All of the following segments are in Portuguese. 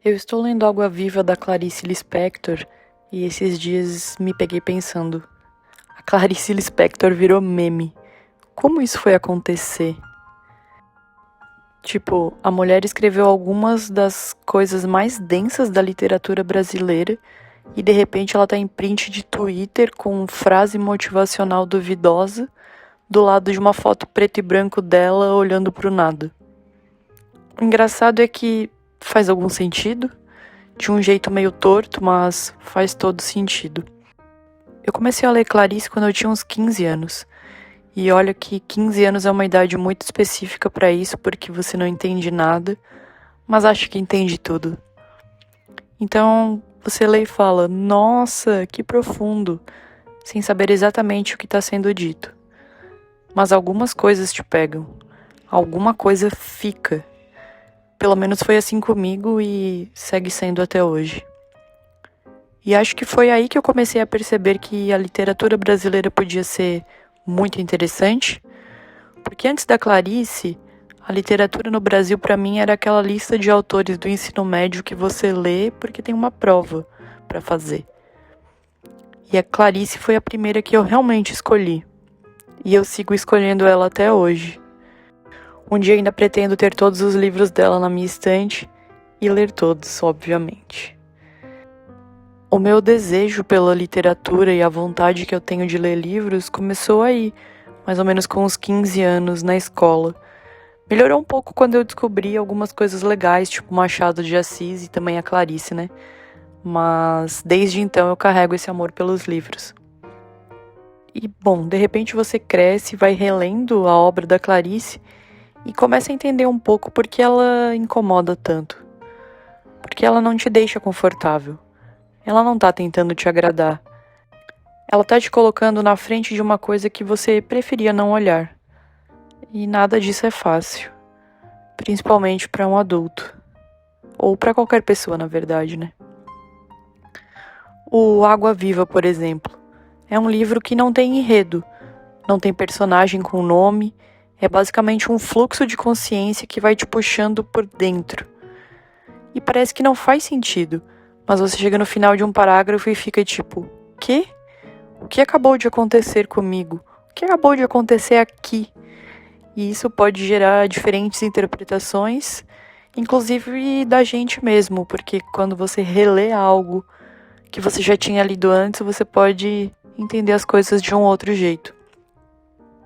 Eu estou lendo Água Viva da Clarice Lispector e esses dias me peguei pensando. A Clarice Lispector virou meme. Como isso foi acontecer? Tipo, a mulher escreveu algumas das coisas mais densas da literatura brasileira e de repente ela tá em print de Twitter com frase motivacional duvidosa do lado de uma foto preto e branco dela olhando pro nada. O engraçado é que faz algum sentido, de um jeito meio torto, mas faz todo sentido. Eu comecei a ler Clarice quando eu tinha uns 15 anos. E olha que 15 anos é uma idade muito específica para isso, porque você não entende nada, mas acha que entende tudo. Então, você lê e fala, nossa, que profundo, sem saber exatamente o que está sendo dito. Mas algumas coisas te pegam, alguma coisa fica. Pelo menos foi assim comigo e segue sendo até hoje. E acho que foi aí que eu comecei a perceber que a literatura brasileira podia ser muito interessante, porque antes da Clarice, a literatura no Brasil para mim era aquela lista de autores do ensino médio que você lê porque tem uma prova para fazer. E a Clarice foi a primeira que eu realmente escolhi. E eu sigo escolhendo ela até hoje. Um dia ainda pretendo ter todos os livros dela na minha estante e ler todos, obviamente. O meu desejo pela literatura e a vontade que eu tenho de ler livros começou aí, mais ou menos com uns 15 anos, na escola. Melhorou um pouco quando eu descobri algumas coisas legais, tipo Machado de Assis e também a Clarice, né? Mas desde então eu carrego esse amor pelos livros. E, bom, de repente você cresce, vai relendo a obra da Clarice e começa a entender um pouco por que ela incomoda tanto. Porque ela não te deixa confortável. Ela não tá tentando te agradar. Ela tá te colocando na frente de uma coisa que você preferia não olhar. E nada disso é fácil. Principalmente para um adulto. Ou para qualquer pessoa, na verdade, né? O Água Viva, por exemplo, é um livro que não tem enredo, não tem personagem com nome, é basicamente um fluxo de consciência que vai te puxando por dentro. E parece que não faz sentido, mas você chega no final de um parágrafo e fica tipo, quê? O que acabou de acontecer comigo? O que acabou de acontecer aqui? E isso pode gerar diferentes interpretações, inclusive da gente mesmo, porque quando você relê algo que você já tinha lido antes, você pode entender as coisas de um outro jeito.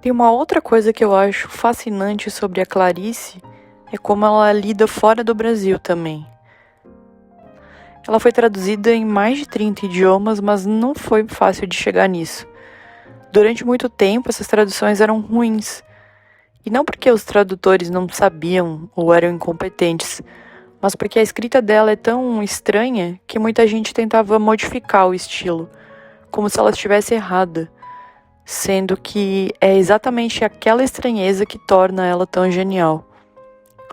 Tem uma outra coisa que eu acho fascinante sobre a Clarice, é como ela lida fora do Brasil também. Ela foi traduzida em mais de 30 idiomas, mas não foi fácil de chegar nisso. Durante muito tempo, essas traduções eram ruins. E não porque os tradutores não sabiam ou eram incompetentes, mas porque a escrita dela é tão estranha que muita gente tentava modificar o estilo, como se ela estivesse errada, sendo que é exatamente aquela estranheza que torna ela tão genial.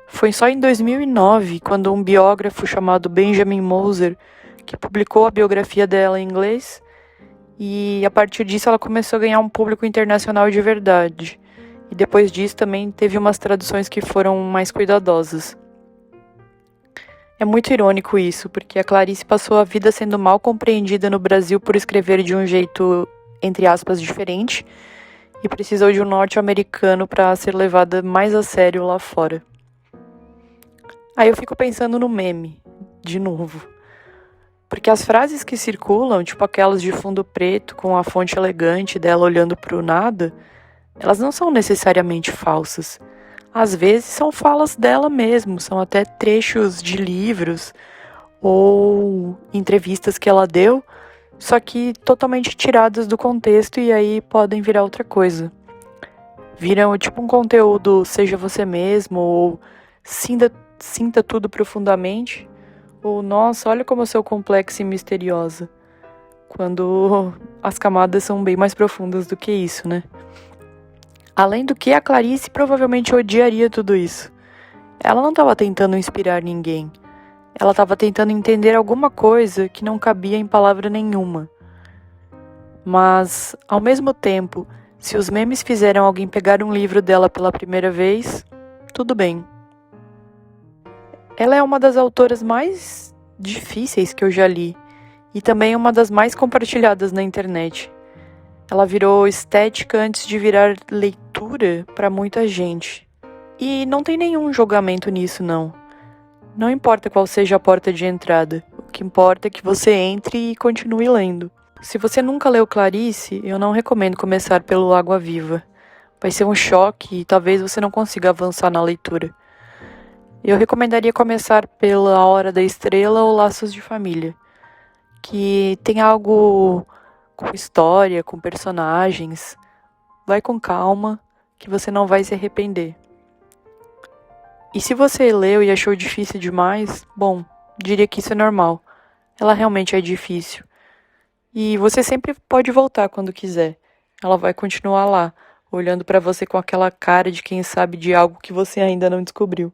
Foi só em 2009, quando um biógrafo chamado Benjamin Moser, que publicou a biografia dela em inglês, e a partir disso ela começou a ganhar um público internacional de verdade. E depois disso também teve umas traduções que foram mais cuidadosas. É muito irônico isso, porque a Clarice passou a vida sendo mal compreendida no Brasil por escrever de um jeito, entre aspas, diferente, e precisou de um norte-americano para ser levada mais a sério lá fora. Aí eu fico pensando no meme, de novo. Porque as frases que circulam, tipo aquelas de fundo preto com a fonte elegante dela olhando pro nada, elas não são necessariamente falsas. Às vezes são falas dela mesmo, são até trechos de livros ou entrevistas que ela deu, só que totalmente tiradas do contexto e aí podem virar outra coisa. Viram tipo um conteúdo seja você mesmo, ou sinta tudo profundamente, ou nossa, olha como eu sou complexa e misteriosa. Quando as camadas são bem mais profundas do que isso, né? Além do que, a Clarice provavelmente odiaria tudo isso. Ela não estava tentando inspirar ninguém. Ela estava tentando entender alguma coisa que não cabia em palavra nenhuma. Mas, ao mesmo tempo, se os memes fizeram alguém pegar um livro dela pela primeira vez, tudo bem. Ela é uma das autoras mais difíceis que eu já li e também uma das mais compartilhadas na internet. Ela virou estética antes de virar leitura para muita gente. E não tem nenhum julgamento nisso, não. Não importa qual seja a porta de entrada, o que importa é que você entre e continue lendo. Se você nunca leu Clarice, eu não recomendo começar pelo Água Viva. Vai ser um choque e talvez você não consiga avançar na leitura. Eu recomendaria começar pela A Hora da Estrela ou Laços de Família, que tem algo com história, com personagens. Vai com calma, que você não vai se arrepender. E se você leu e achou difícil demais, bom, diria que isso é normal. Ela realmente é difícil. E você sempre pode voltar quando quiser. Ela vai continuar lá, olhando pra você com aquela cara de quem sabe de algo que você ainda não descobriu.